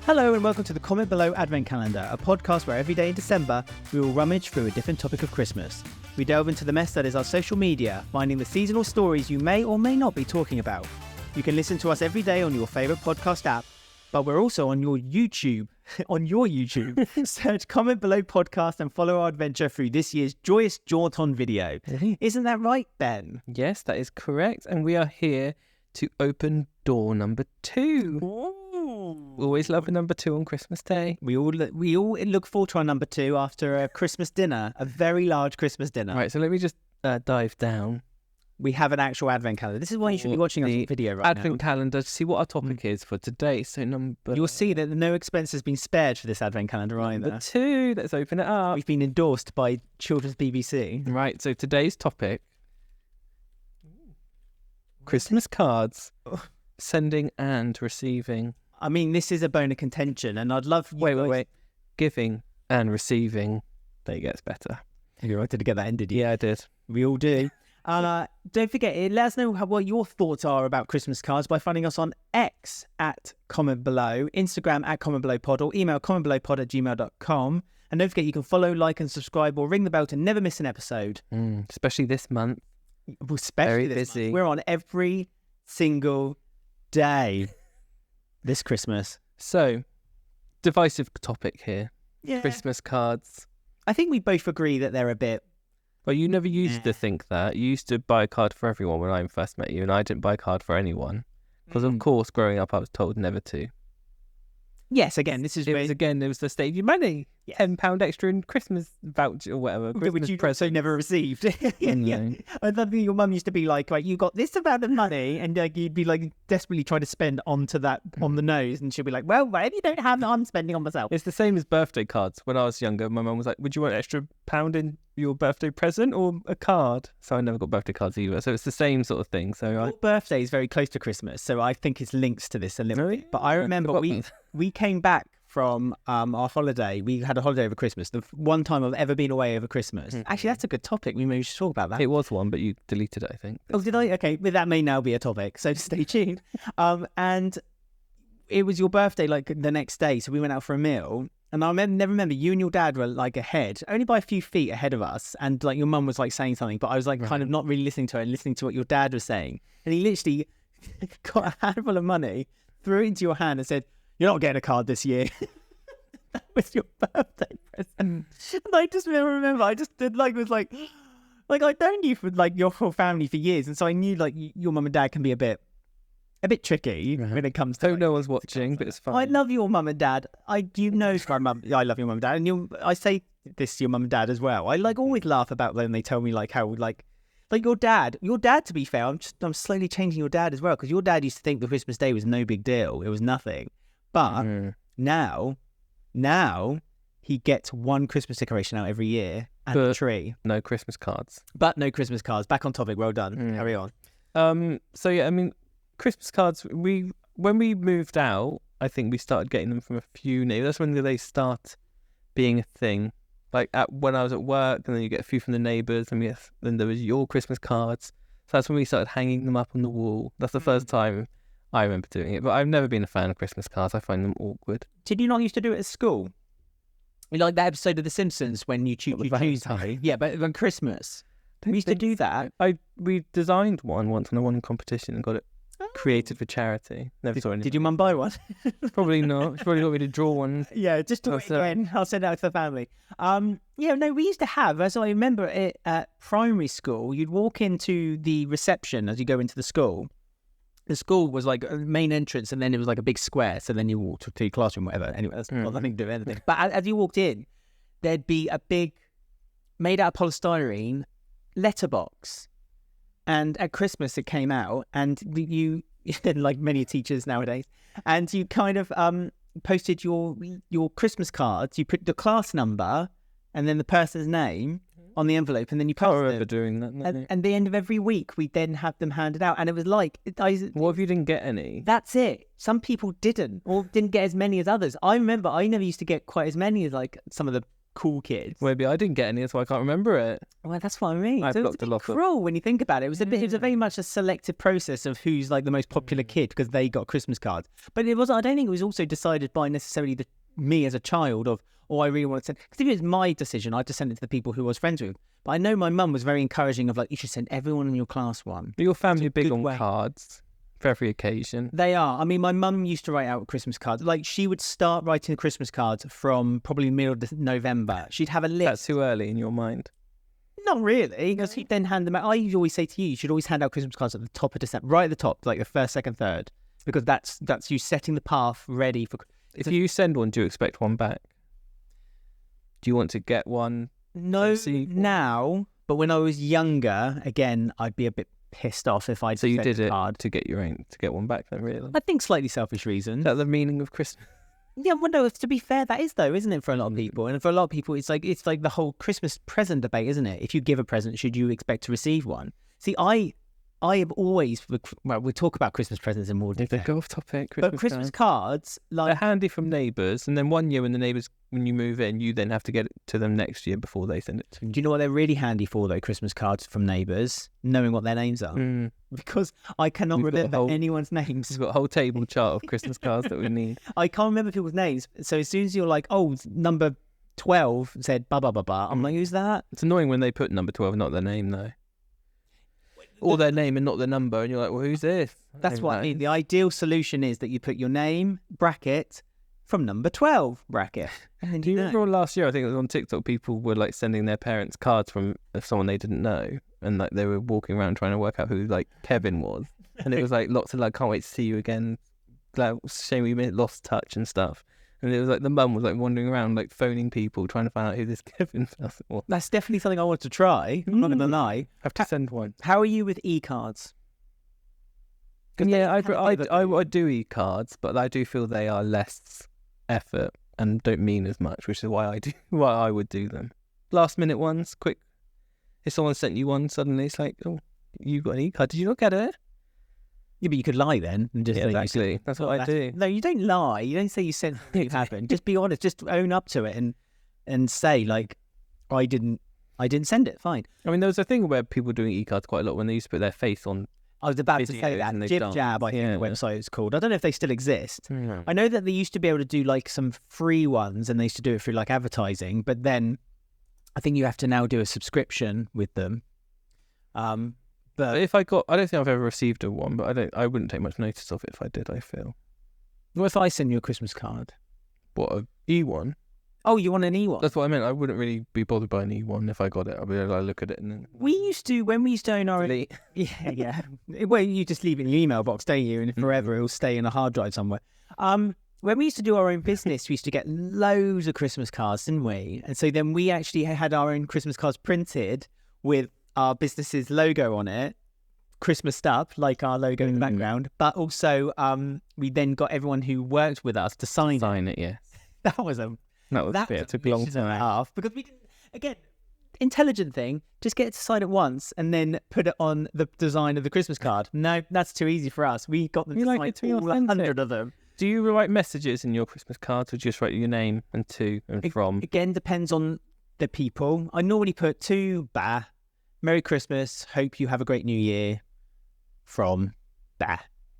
Hello and welcome to the Comment Below Advent Calendar, a podcast where every day in December we will rummage through a different topic of Christmas. We delve into the mess that is our social media, finding the seasonal stories you may or may not be talking about. You can listen to us every day on your favourite podcast app, but we're also on your YouTube. Search Comment Below Podcast and follow our adventure through this year's joyous jaunt-on video. Isn't that right, Ben? Yes, that is correct. And we are here to open door number 2. Ooh. Always love a number 2 on Christmas Day. We all look forward to our number 2 after a Christmas dinner, a very large Christmas dinner. Right, so let me just dive down. We have an actual advent calendar. This is why you should be watching our video right now. Advent calendar to see what our topic is for today. So you'll see that no expense has been spared for this advent calendar either. Number 2, let's open it up. We've been endorsed by Children's BBC. Right, so today's topic, Christmas cards, sending and receiving. I mean, this is a bone of contention, and I'd love... Wait. Giving and receiving. There gets better. You wanted to get that in, did you? Yeah, I did. We all do. And don't forget, let us know what your thoughts are about Christmas cards by finding us on X at Comment Below, Instagram at Comment Below Pod, or email commentbelowpod@gmail.com. And don't forget, you can follow, like, and subscribe, or ring the bell to never miss an episode. Especially this month. Especially Very busy. Month. We're on every single day this Christmas. So, divisive topic here. Yeah. Christmas cards. I think we both agree that they're a bit... Well, you never used to think that. You used to buy a card for everyone when I first met you, and I didn't buy a card for anyone. Because, of course, growing up, I was told never to. Yes, again, this is there was the state of your money. Yes. £10 extra in Christmas voucher or whatever. Which you also never received. Yeah. I love that your mum used to be like, right, you got this amount of money, and you'd be like desperately trying to spend onto that on the nose, and she'd be like, well, whatever you don't have, I'm spending on myself. It's the same as birthday cards. When I was younger, my mum was like, would you want an extra £1 in your birthday present or a card? So I never got birthday cards either. So it's the same sort of thing. So your birthday is very close to Christmas, so I think it's links to this a little bit. But I remember we came back from our holiday. We had a holiday over Christmas. The one time I've ever been away over Christmas. Actually, that's a good topic. We maybe should talk about that. It was one, but you deleted it, I think. Oh, did I? Okay, but that may now be a topic, so stay tuned. And it was your birthday, like, the next day, so we went out for a meal. And I never remember, you and your dad were, like, ahead, only by a few feet ahead of us. And, like, your mum was, like, saying something, but I was, like, kind of not really listening to her and listening to what your dad was saying. And he literally got a handful of money, threw it into your hand and said, you're not getting a card this year. That was your birthday present. And I just remember, I just did, like, was like I've known you for, like, your whole family for years. And so I knew, like, your mum and dad can be a bit tricky when it comes to... Hope no one's watching, but it's fine. I love your mum and dad. You know my mum. I love your mum and dad. And I say this to your mum and dad as well. I, like, always laugh about when they tell me, like, how, like your dad, to be fair, I'm slowly changing your dad as well, because your dad used to think the Christmas day was no big deal. It was nothing. But now he gets one Christmas decoration out every year and a tree. No Christmas cards. But no Christmas cards. Back on topic. Well done. Carry on. So, yeah, I mean, Christmas cards, when we moved out, I think we started getting them from a few neighbours. That's when they start being a thing. Like, when I was at work, and then you get a few from the neighbours, and then there was your Christmas cards. So that's when we started hanging them up on the wall. That's the first time I remember doing it. But I've never been a fan of Christmas cards. I find them awkward. Did you not used to do it at school? Like that episode of The Simpsons when you choose Tuesday. Yeah, but on Christmas. We used to do that. We designed one once on a one competition and got it created for charity. Never saw anything. Did your mum buy one? Probably not. She probably got me to draw one. Yeah, just do it again. I'll send it out to the family. Yeah, no, we used to have, as I remember it at primary school, you'd walk into the reception as you go into the school. The school was like a main entrance, and then it was like a big square. So then you walked to your classroom, whatever. Anyway, that's got nothing to do with anything. But as you walked in, there'd be a big, made out of polystyrene, letterbox. And at Christmas it came out, and you, like many teachers nowadays, and you kind of posted your Christmas cards. You put the class number and then the person's name on the envelope, and then you posted I remember doing that. And at the end of every week, we then have them handed out, and it was like, what if you didn't get any? That's it. Some people didn't, or didn't get as many as others. I remember I never used to get quite as many as like some of the cool kids. Maybe I didn't get any, that's why I can't remember it. Well, that's what I mean. I So blocked it's a a bit lot of- cruel when you think about it. It was very much a selective process of who's like the most popular kid because they got Christmas cards. But it was. I don't think it was also decided by necessarily me as a child of, oh, I really want to send. Because if it was my decision, I'd just send it to the people who I was friends with. But I know my mum was very encouraging of like, you should send everyone in your class one. Your family big good on way. cards for every occasion. They are. I mean, my mum used to write out Christmas cards. Like, she would start writing the Christmas cards from probably middle of November. She'd have a list. That's too early in your mind. Not really, because he'd then hand them out. I always say to you, you should always hand out Christmas cards at the top of December, right at the top, like the first, second, third, because that's you setting the path ready for. If you send one, do you expect one back? Do you want to get one? No, receive one? now, but when I was younger, again, I'd be a bit pissed off if I'd So you sent did a it card. to get one back then, really? I think slightly selfish reasons. Is that the meaning of Christmas? Yeah, well, no, to be fair, that is though, isn't it, for a lot of people? And for a lot of people, it's like the whole Christmas present debate, isn't it? If you give a present, should you expect to receive one? See, I have always, well, we'll talk about Christmas presents in more If they detail. go off topic, But Christmas cards, they're like, handy from neighbours, and then one year when the neighbours, when you move in, you then have to get it to them next year before they send it to you. do you know what they're really handy for though? Christmas cards from neighbours, knowing what their names are, because I cannot We've got a remember whole- anyone's names. We've got a whole table chart of Christmas cards that we need. I can't remember people's names. So as soon as you're like, oh, number 12 said blah blah blah blah, I'm like, who's that? It's annoying when they put number 12, not their name, though. Or their name and not the number, and you're like, well, who's this? That's what I mean. The ideal solution is that you put your name, bracket, from number 12, bracket. And Do you know. remember last year, I think it was on TikTok, people were like sending their parents cards from someone they didn't know, and like they were walking around trying to work out who like Kevin was, and it was like lots of like, can't wait to see you again, glad, shame we lost touch and stuff. And it was like the mum was like wandering around like phoning people trying to find out who this Kevin person was. That's definitely something I want to try. I'm not going to lie. Have to send one. How are you with e-cards? Yeah, they have a I do e-cards, but I do feel they are less effort and don't mean as much, which is why I would do them. Last minute ones, quick. If someone sent you one, suddenly it's like, oh, you got an e-card. Did you not get it? Yeah, but you could lie then. And just Yeah, say you exactly. sent- That's what I do. No, you don't lie. You don't say you sent it happened. Just be honest. Just own up to it and say like, I didn't send it. Fine. I mean, there was a thing where people were doing e-cards quite a lot when they used to put their face on. I was about to say Videos that. and they Jib dance. Jab, I think Yeah. the website is called. I don't know if they still exist. I know that they used to be able to do like some free ones and they used to do it through like advertising, but then I think you have to now do a subscription with them. But if I don't think I've ever received a one, but I wouldn't take much notice of it if I did, I feel. What if I send you a Christmas card? What, a E1? Oh, you want an E1? That's what I meant. I wouldn't really be bothered by an E1 if I got it. I'd be like, look at it and then... When we used to own our delete. yeah. Well, you just leave it in your email box, don't you? And forever it'll stay in a hard drive somewhere. When we used to do our own business, we used to get loads of Christmas cards, didn't we? And so then we actually had our own Christmas cards printed with our business's logo on it, Christmas up, like our logo in the background. But also, we then got everyone who worked with us to sign it. Yeah. That was a It took a long mission and a time. half because we didn't. Again, intelligent thing. Just get it to sign it once and then put it on the design of the Christmas card. No, that's too easy for us. We got them You to like sign it to be all authentic. 100 of them. Do you write messages in your Christmas cards or just write your name and to and from? Again, depends on the people. I normally put to Merry Christmas. Hope you have a great New Year. From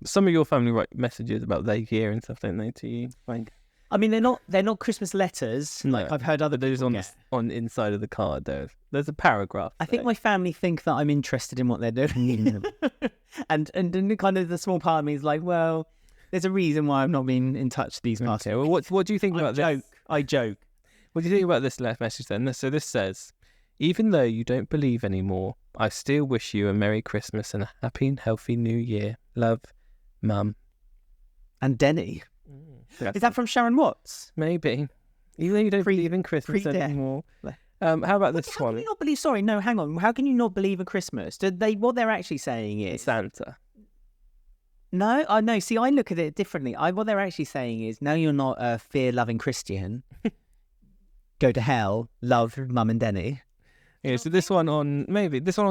Some of your family write messages about their year and stuff, don't they, to you? Like, I mean, they're not Christmas letters. Like I've heard other those people on get. on the inside of the card. There's a paragraph. I think my family think that I'm interested in what they're doing, and then kind of the small part of me is like, well, there's a reason why I've not been in touch these past. Okay, well, what do you think about this? I joke. What do you think about this left message then? So this says, even though you don't believe anymore, I still wish you a Merry Christmas and a happy and healthy New Year. Love, Mum. And Denny. Is that from Sharon Watts? Maybe. Even though you don't believe in Christmas pre-death. anymore. How about this How one? can you not believe? Sorry, no, hang on. How can you not believe in Christmas? What they're actually saying is Santa. no. I know. See, I look at it differently. What they're actually saying is, no, you're not a fear-loving Christian. Go to hell. Love, Mum and Denny. Yeah, so this one on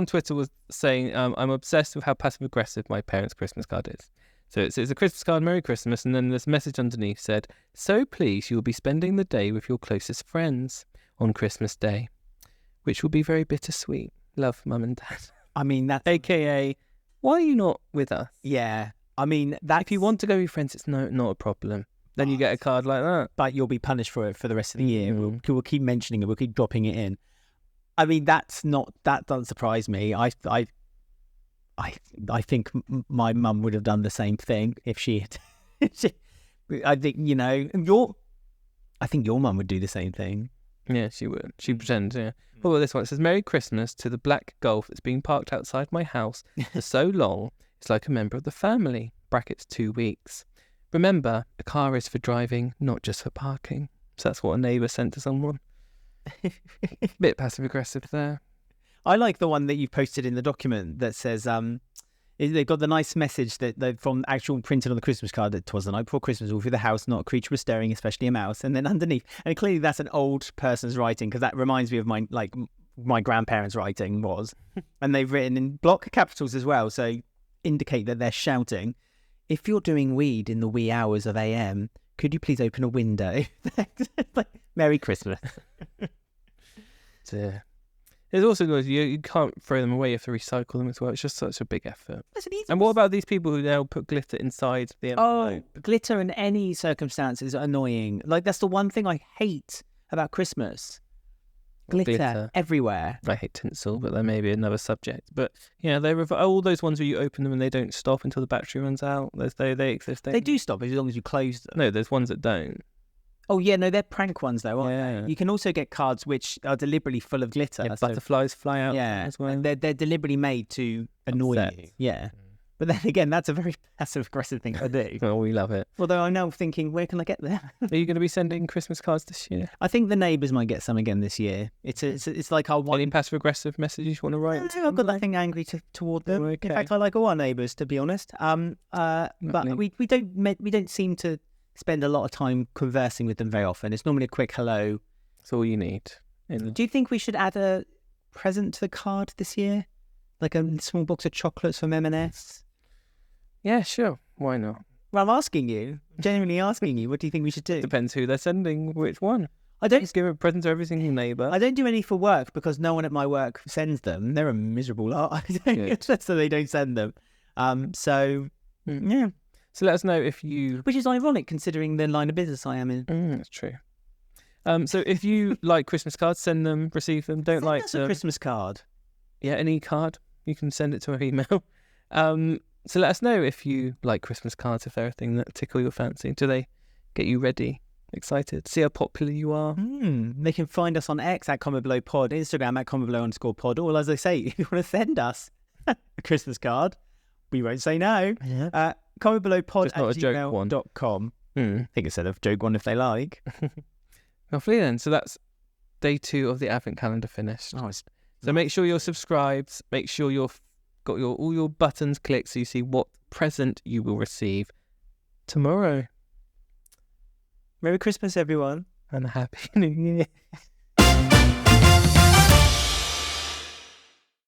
Twitter was saying, I'm obsessed with how passive-aggressive my parents' Christmas card is. So it's a Christmas card, Merry Christmas, and then this message underneath said, so please, you will be spending the day with your closest friends. on Christmas Day, which will be very bittersweet. Love, Mum and Dad. I mean, that's... AKA, why are you not with us? Yeah. I mean, that If you want to go with your friends, it's not a problem. Then you get a card like that. But you'll be punished for it for the rest of the year. We'll keep mentioning it. We'll keep dropping it in. I mean, that doesn't surprise me. I think my mum would have done the same thing if she had. I think, you know, I think your mum would do the same thing. Yeah, she would. She'd pretend, yeah. What about this one? It says, Merry Christmas to the black Golf that's been parked outside my house for so long, it's like a member of the family. Brackets 2 weeks. Remember, a car is for driving, not just for parking. So that's what a neighbour sent to someone. Bit passive-aggressive there. I like the one that you posted in the document that says, they've got the nice message that they've from actual printed on the Christmas card that 'twas the night before Christmas, all through the house, not a creature was stirring, especially a mouse. And then underneath, and clearly that's an old person's writing, because that reminds me of my grandparents' writing was. And they've written in block capitals as well, so indicate that they're shouting, if you're doing weed in the wee hours of AM, could you please open a window? Merry Christmas. So, there's also those, you can't throw them away, you have to recycle them as well. It's just such a big effort. And what about these people who now put glitter inside the envelope? Oh, glitter in any circumstance is annoying. Like, that's the one thing I hate about Christmas. Glitter everywhere. I hate tinsel, but that may be another subject. But yeah, all those ones where you open them and they don't stop until the battery runs out. They exist. They do stop as long as you close them. No, there's ones that don't. Oh yeah, no, they're prank ones though, aren't they? You can also get cards which are deliberately full of glitter. Yeah, butterflies fly out. Yeah, as well. And they're deliberately made to annoy you. Yeah. But then again, that's a very passive-aggressive thing to do. Oh, we love it. Although I'm now thinking, where can I get them? Are you going to be sending Christmas cards this year? I think the neighbours might get some again this year. It's like our one... Any passive-aggressive messages you want to write? No, I've got nothing angry toward them. Okay. In fact, I like all our neighbours, to be honest. But we don't seem to spend a lot of time conversing with them very often. It's normally a quick hello. That's all you need. Do you think we should add a present to the card this year? Like a small box of chocolates from M&S? Yeah, sure. Why not? Well, I'm asking you, genuinely asking you, what do you think we should do? Depends who they're sending, which one. I don't just give a present to every single neighbour. I don't do any for work because no one at my work sends them. They're a miserable lot. So they don't send them. Yeah. So let us know if you... Which is ironic considering the line of business I am in. That's true. So if you like Christmas cards, send them, receive them. Don't send us a Christmas card. Yeah, any card. You can send it to our email. So let us know if you like Christmas cards, if they're a thing that tickle your fancy. Do they get you ready, excited, see how popular you are? They can find us on X at @CommentBelowPod, Instagram at @CommentBelow_pod. Or as I say, if you want to send us a Christmas card, we won't say no. Yeah. CommentBelowPod@gmail.com. I think instead of joke one if they like. Lovely then. So that's day 2 of the Advent calendar finished. So make sure you're subscribed. Make sure you've got all your buttons clicked so you see what present you will receive tomorrow. Merry Christmas, everyone. And a Happy New Year.